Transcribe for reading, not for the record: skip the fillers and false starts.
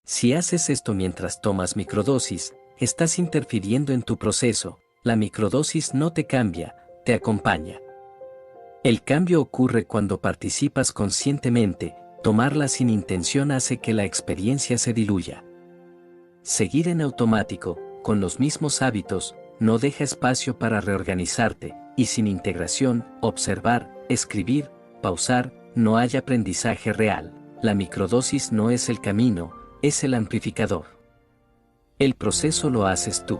Si haces esto mientras tomas microdosis, estás interfiriendo en tu proceso. La microdosis no te cambia, te acompaña. El cambio ocurre cuando participas conscientemente. Tomarla sin intención hace que la experiencia se diluya. Seguir en automático, con los mismos hábitos, no deja espacio para reorganizarte, y sin integración, observar, escribir, pausar, no hay aprendizaje real. La microdosis no es el camino, es el amplificador. El proceso lo haces tú.